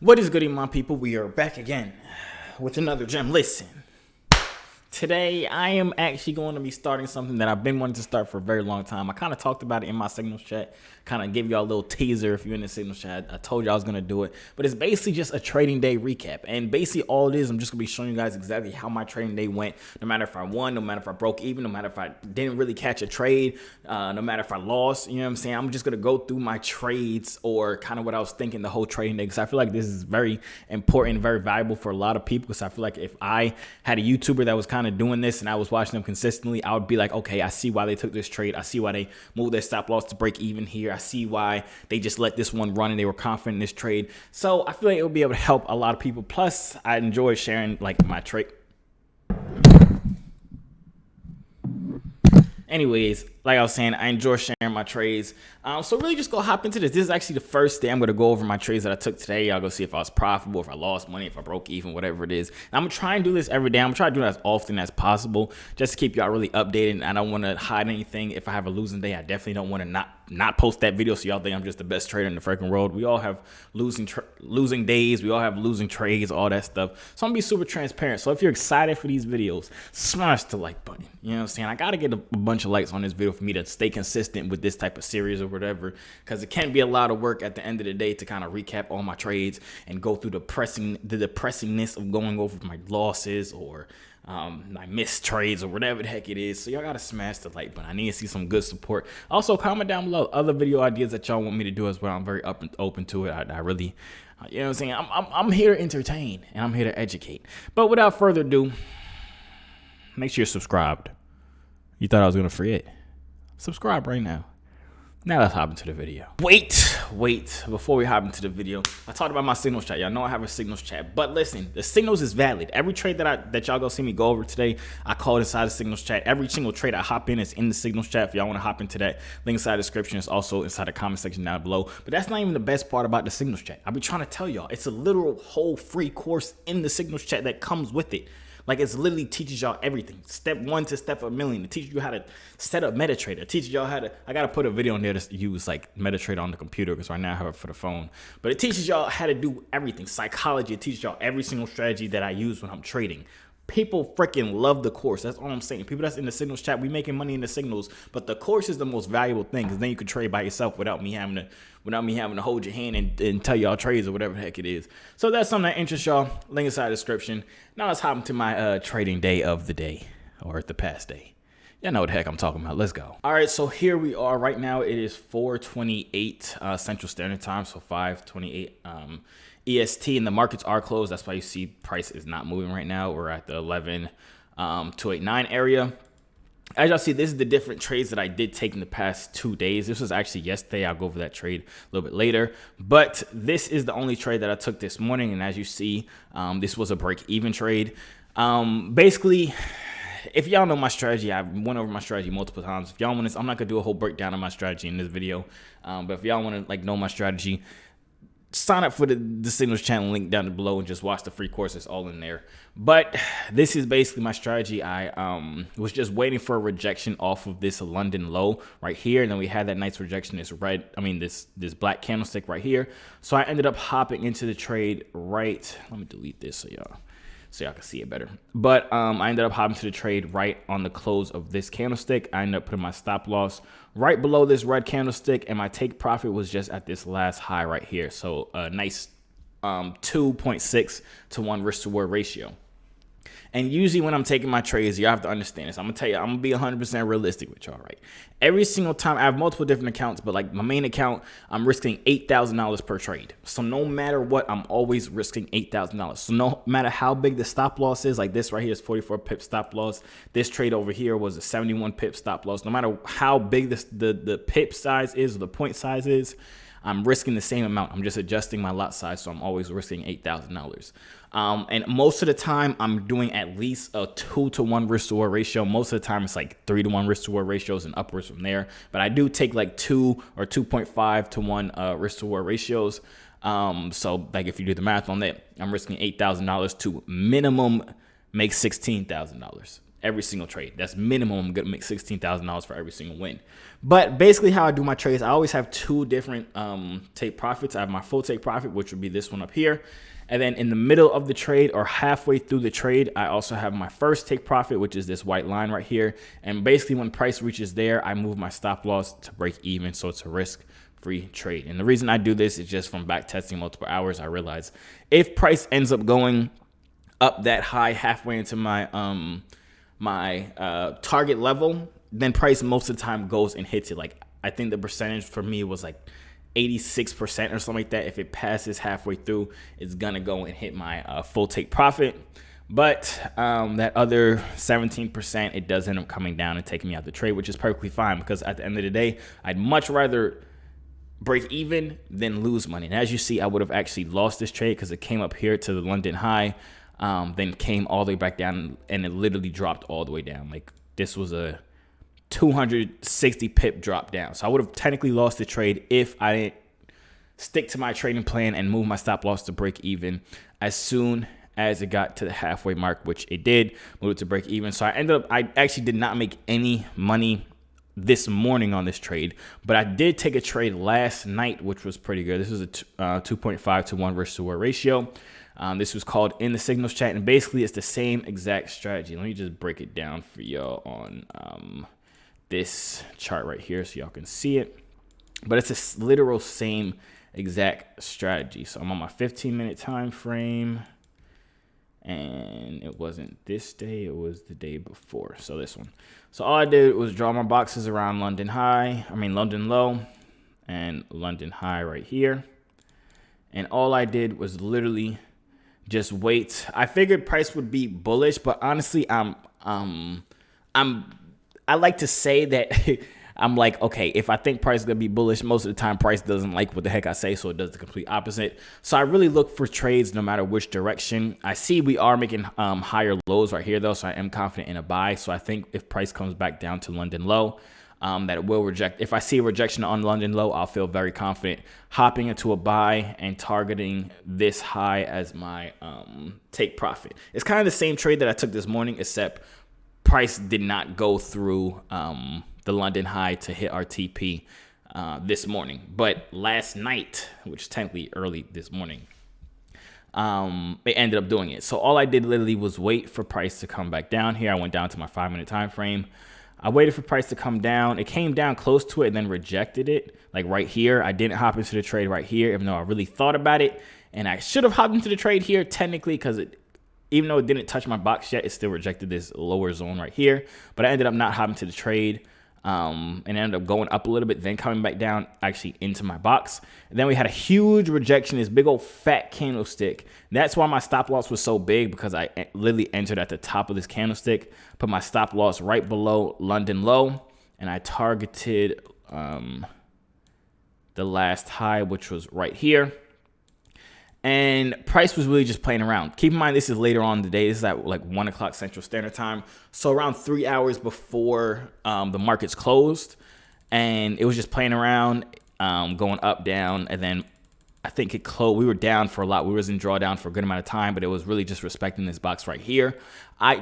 What is good, my people? We are back again with another gem. Listen, today I am actually going to be starting something that I've been wanting to start for a very long time. I kind of talked about it in my signals chat, kind of gave y'all a little teaser if you're in the signals chat. I told you I was going to do it, but it's basically just a trading day recap. And basically all it is, I'm just going to be showing you guys exactly how my trading day went. No matter if I won, no matter if I broke even, no matter if I didn't really catch a trade, no matter if I lost, you know what I'm saying? I'm just going to go through my trades or kind of what I was thinking the whole trading day, because I feel like this is very important, very valuable for a lot of people, because I feel like if I had a YouTuber that was kind of doing this and I was watching them consistently, I would be like, okay, I see why they took this trade. I see why they moved their stop loss to break even here. I see why they just let this one run and they were confident in this trade. So I feel like it will be able to help a lot of people. Plus, I enjoy sharing like my trade. Anyways, like I was saying, I enjoy sharing my trades. So really just go hop into this. This is actually the first day I'm going to go over my trades that I took today. I'll go see if I was profitable, if I lost money, if I broke even, whatever it is. And I'm going to try and do this every day. I'm going to try to do it as often as possible just to keep y'all really updated. I don't want to hide anything. If I have a losing day, I definitely don't want to not post that video so y'all think I'm just the best trader in the freaking world. We all have losing days. We all have losing trades, all that stuff. So I'm going to be super transparent. So if you're excited for these videos, smash the like button. You know what I'm saying? I got to get a bunch of likes on this video for me to stay consistent with this type of series or whatever, because it can be a lot of work at the end of the day to kind of recap all my trades and go through the depressingness of going over my losses or my missed trades or whatever the heck it is. So y'all gotta smash the like button. I need to see some good support. Also, comment down below other video ideas that y'all want me to do as well. I'm very open to it. I really, you know what I'm saying? I'm here to entertain and I'm here to educate. But without further ado, make sure you're subscribed. You thought I was gonna forget? Subscribe right now. Now let's hop into the video. Wait, before we hop into the video, I talked about my signals chat. Y'all know I have a signals chat, but listen, the signals is valid. Every trade that y'all go see me go over today, I call it inside the signals chat. Every single trade I hop in is in the signals chat. If y'all want to hop into that, link inside the description is also inside the comment section down below. But that's not even the best part about the signals chat. I'll be trying to tell y'all, it's a literal whole free course in the signals chat that comes with it. Like, it's literally teaches y'all everything. Step 1 to step 1,000,000. It teaches you how to set up MetaTrader. It teaches y'all how to, I got to put a video on there to use like MetaTrader on the computer, because right now I have it for the phone. But it teaches y'all how to do everything. Psychology. It teaches y'all every single strategy that I use when I'm trading. People freaking love the course. That's all I'm saying. People that's in the signals chat, we making money in the signals, but the course is the most valuable thing, because then you can trade by yourself without me having to hold your hand and tell y'all trades or whatever the heck it is. So that's something that interests y'all. Link inside the description. Now let's hop into my trading day of the day, or the past day. Y'all know what the heck I'm talking about. Let's go. All right, so here we are. Right now it is 4:28 Central Standard Time, so 5:28 EST, and the markets are closed. That's why you see price is not moving right now. We're at the 11,289 area. As y'all see, this is the different trades that I did take in the past 2 days. This was actually yesterday. I'll go over that trade a little bit later. But this is the only trade that I took this morning. And as you see, this was a break-even trade. Basically, if y'all know my strategy, I've went over my strategy multiple times. If y'all want to, I'm not going to do a whole breakdown of my strategy in this video. But if y'all want to know my strategy, sign up for the signals channel link down below and just watch the free course. It's all in there. But this is basically my strategy. I was just waiting for a rejection off of this London low right here, and then we had that nice rejection, this black candlestick right here. So I ended up hopping into the trade right. Let me delete this so y'all can see it better. But I ended up hopping to the trade right on the close of this candlestick. I ended up putting my stop loss right below this red candlestick, and my take profit was just at this last high right here. So a nice 2.6 to 1 risk to reward ratio. And usually when I'm taking my trades, you have to understand this. I'm going to tell you, I'm going to be 100% realistic with y'all, right? Every single time, I have multiple different accounts, but like my main account, I'm risking $8,000 per trade. So no matter what, I'm always risking $8,000. So no matter how big the stop loss is, like this right here is 44 pip stop loss. This trade over here was a 71 pip stop loss. No matter how big the pip size is or the point size is, I'm risking the same amount. I'm just adjusting my lot size, so I'm always risking $8,000. And most of the time, I'm doing at least a 2 to 1 risk to reward ratio. Most of the time, it's like 3 to 1 risk to reward ratios and upwards from there. But I do take like 2 or 2.5 to 1 risk to reward ratios. So like if you do the math on that, I'm risking $8,000 to minimum make $16,000. every single trade. That's minimum. I'm gonna make $16,000 for every single win. But basically how I do my trades, I always have two different take profits. I have my full take profit, which would be this one up here. And then in the middle of the trade or halfway through the trade, I also have my first take profit, which is this white line right here. And basically when price reaches there, I move my stop loss to break even. So it's a risk-free trade. And the reason I do this is just from back testing multiple hours. I realize if price ends up going up that high halfway into my target level, then price most of the time goes and hits it. Like I think the percentage for me was like 86% or something like that. If it passes halfway through, it's gonna go and hit my full take profit. But that other 17%, it does end up coming down and taking me out the trade, which is perfectly fine, because at the end of the day, I'd much rather break even than lose money. And as you see, I would have actually lost this trade because it came up here to the London high, then came all the way back down, and it literally dropped all the way down. Like this was a 260 pip drop down. So I would have technically lost the trade if I didn't stick to my trading plan and move my stop loss to break even as soon as it got to the halfway mark, which it did, move it to break even. So I actually did not make any money this morning on this trade, but I did take a trade last night, which was pretty good. This was a 2.5 to 1 risk to reward ratio. This was called in the signals chat, and basically it's the same exact strategy. Let me just break it down for y'all on this chart right here so y'all can see it. But it's a literal same exact strategy. So I'm on my 15-minute time frame, and it wasn't this day, it was the day before. So this one. So all I did was draw my boxes around London low and London high right here. And all I did was literally just wait. I figured price would be bullish, but honestly, I like to say that I'm like, okay, if I think price is going to be bullish, most of the time price doesn't like what the heck I say, so it does the complete opposite. So I really look for trades no matter which direction. I see we are making higher lows right here, though, so I am confident in a buy. So I think if price comes back down to London low, that it will reject. If I see a rejection on London low, I'll feel very confident hopping into a buy and targeting this high as my take profit. It's kind of the same trade that I took this morning, except price did not go through the London high to hit our TP this morning. But last night, which is technically early this morning, it ended up doing it. So all I did literally was wait for price to come back down here. I went down to my 5-minute time frame. I waited for price to come down. It came down close to it and then rejected it, like right here. I didn't hop into the trade right here, even though I really thought about it. And I should have hopped into the trade here technically, because even though it didn't touch my box yet, it still rejected this lower zone right here. But I ended up not hopping to the trade. And ended up going up a little bit, then coming back down actually into my box. And then we had a huge rejection, this big old fat candlestick. That's why my stop loss was so big, because I literally entered at the top of this candlestick, put my stop loss right below London low, and I targeted the last high, which was right here. And price was really just playing around. Keep in mind, this is later on in the day. This is at like 1 o'clock Central Standard Time. So around 3 hours before the markets closed. And it was just playing around, going up, down. And then I think it closed. We were down for a lot. We was in drawdown for a good amount of time, but it was really just respecting this box right here.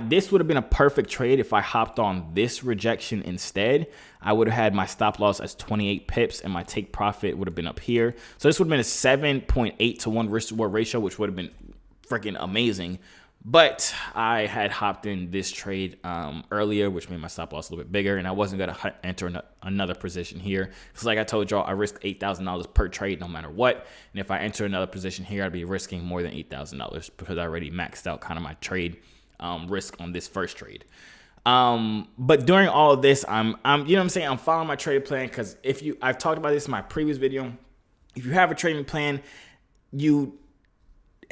This would have been a perfect trade if I hopped on this rejection instead. I would have had my stop loss as 28 pips, and my take profit would have been up here. So this would have been a 7.8 to 1 risk to reward ratio, which would have been freaking amazing. But I had hopped in this trade earlier, which made my stop loss a little bit bigger, and I wasn't going to enter another position here. Because like I told y'all, I risk $8,000 per trade no matter what. And if I enter another position here, I'd be risking more than $8,000 because I already maxed out kind of my trade risk on this first trade. But during all of this, I'm you know what I'm saying, I'm following my trade plan, because I've talked about this in my previous video. If you have a trading plan, you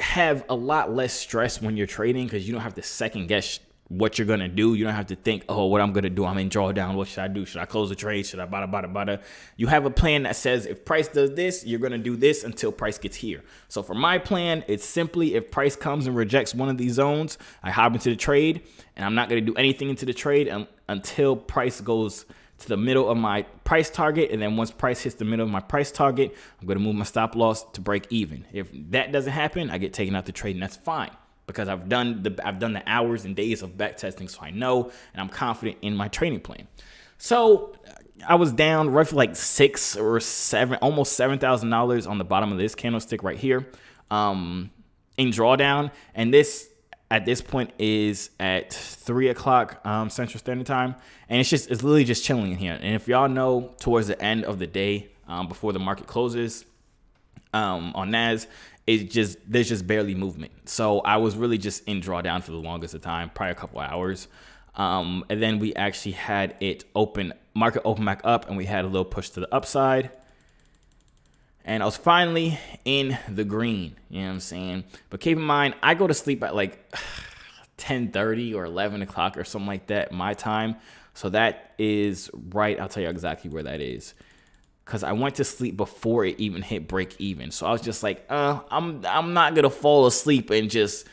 have a lot less stress when you're trading, because you don't have to second guess what you're gonna do. You don't have to think, oh, what I'm gonna do, I'm in drawdown, what should I do? Should I close the trade? Should I bada? You have a plan that says if price does this, you're gonna do this until price gets here. So for my plan, it's simply if price comes and rejects one of these zones, I hop into the trade, and I'm not gonna do anything into the trade until price goes to the middle of my price target. And then once price hits the middle of my price target, I'm going to move my stop loss to break even. If that doesn't happen, I get taken out the trade, and that's fine. because I've done the hours and days of back testing, so I know, and I'm confident in my trading plan. So I was down roughly like $6 or $7, almost $7,000 on the bottom of this candlestick right here, in drawdown, and this at this point is at 3 o'clock Central Standard Time, and it's literally just chilling in here. And if y'all know, towards the end of the day, before the market closes, on NAS, there's just barely movement. So I was really just in drawdown for the longest of time, probably a couple hours. And then we actually had market open back up, and we had a little push to the upside. And I was finally in the green, you know what I'm saying? But keep in mind, I go to sleep at like 10:30 or 11 o'clock or something like that, my time. So that is right. I'll tell you exactly where that is, because I went to sleep before it even hit break even. So I was just like, I'm not gonna fall asleep and just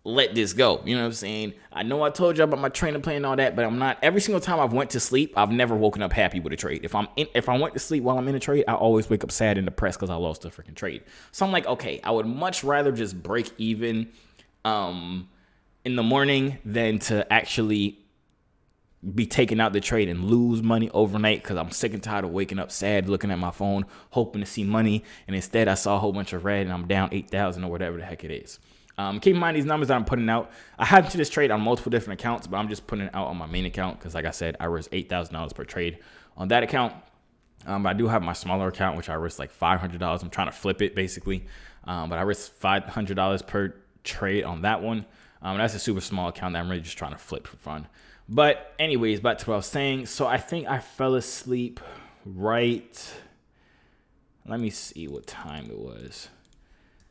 let this go. You know what I'm saying? I know I told you about my training plan and all that, but I'm not. Every single time I've went to sleep, I've never woken up happy with a trade. If I went to sleep while I'm in a trade, I always wake up sad and depressed because I lost the freaking trade. So I'm like, okay, I would much rather just break even in the morning than to actually be taking out the trade and lose money overnight, because I'm sick and tired of waking up sad, looking at my phone, hoping to see money, and instead I saw a whole bunch of red and I'm down 8,000 or whatever the heck it is. Keep in mind these numbers that I'm putting out. I had to this trade on multiple different accounts, but I'm just putting it out on my main account because, like I said, I risk $8,000 per trade on that account. But I do have my smaller account, which I risk like $500. I'm trying to flip it basically, but I risk $500 per trade on that one. That's a super small account that I'm really just trying to flip for fun. But anyways, back to what I was saying. So I think I fell asleep right. Let me see what time it was.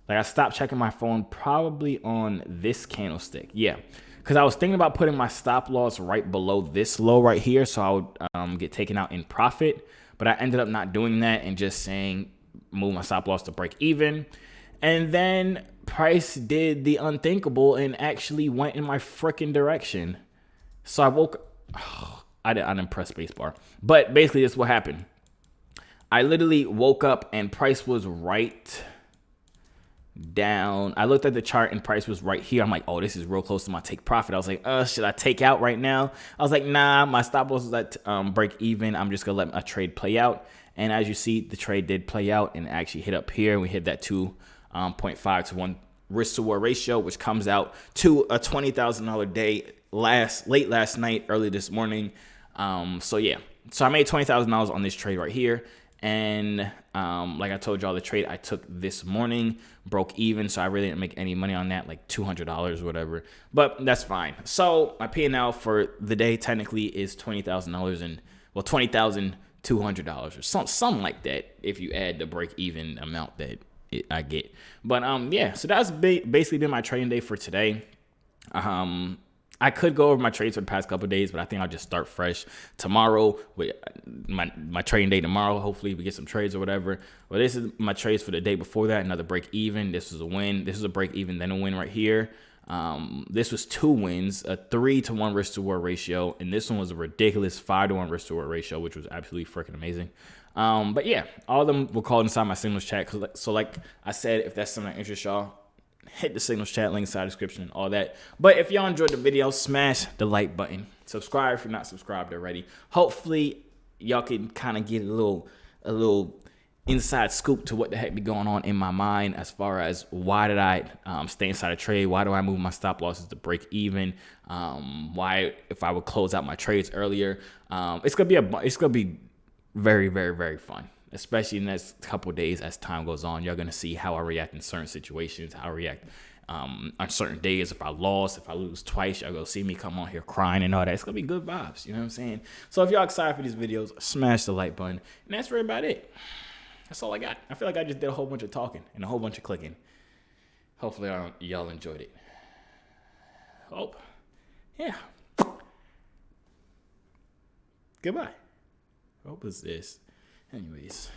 Like, I stopped checking my phone probably on this candlestick. Yeah, because I was thinking about putting my stop loss right below this low right here, so I would get taken out in profit. But I ended up not doing that and just saying move my stop loss to break even. And then price did the unthinkable and actually went in my freaking direction. So I woke up. I didn't press spacebar. But basically, this is what happened. I literally woke up and price was right down. I looked at the chart and price was right here. I'm like, oh, this is real close to my take profit. I was like, should I take out right now? I was like, nah, my stop loss was at break even. I'm just gonna let my trade play out. And as you see, the trade did play out and actually hit up here. We hit that 2.5 to 1 risk to reward ratio, which comes out to a $20,000 day late last night, early this morning. So yeah, so I made $20,000 on this trade right here. And like I told y'all, the trade I took this morning broke even, so I really didn't make any money on that, like $200 or whatever, but that's fine. So my P&L for the day technically is $20,000 and, well, $20,200 or something like that if you add the break even amount that I get. But yeah, so that's basically been my trading day for today. I could go over my trades for the past couple of days, but I think I'll just start fresh tomorrow with my trading day tomorrow. Hopefully we get some trades or whatever. Well, this is my trades for the day before that. Another break even. This was a win. This was a break even, then a win right here. This was 2 wins, a 3 to 1 risk to reward ratio, and this one was a ridiculous 5 to 1 risk to reward ratio, which was absolutely freaking amazing. But yeah, all of them were called inside my signals chat. So like I said, if that's something that interests y'all, hit the signals chat, link inside the description and all that. But if y'all enjoyed the video, smash the like button. Subscribe if you're not subscribed already. Hopefully y'all can kind of get a little inside scoop to what the heck be going on in my mind as far as why did I stay inside a trade? Why do I move my stop losses to break even? Why, if I would close out my trades earlier? It's gonna be very, very, very fun, especially in the next couple of days as time goes on. You're going to see how I react in certain situations, how I react on certain days. If I lost, if I lose twice, y'all go see me come on here crying and all that. It's going to be good vibes, you know what I'm saying? So if y'all excited for these videos, smash the like button. And that's really about it. That's all I got. I feel like I just did a whole bunch of talking and a whole bunch of clicking. Hopefully y'all enjoyed it. Hope. Yeah. Goodbye. What was this? Anyways.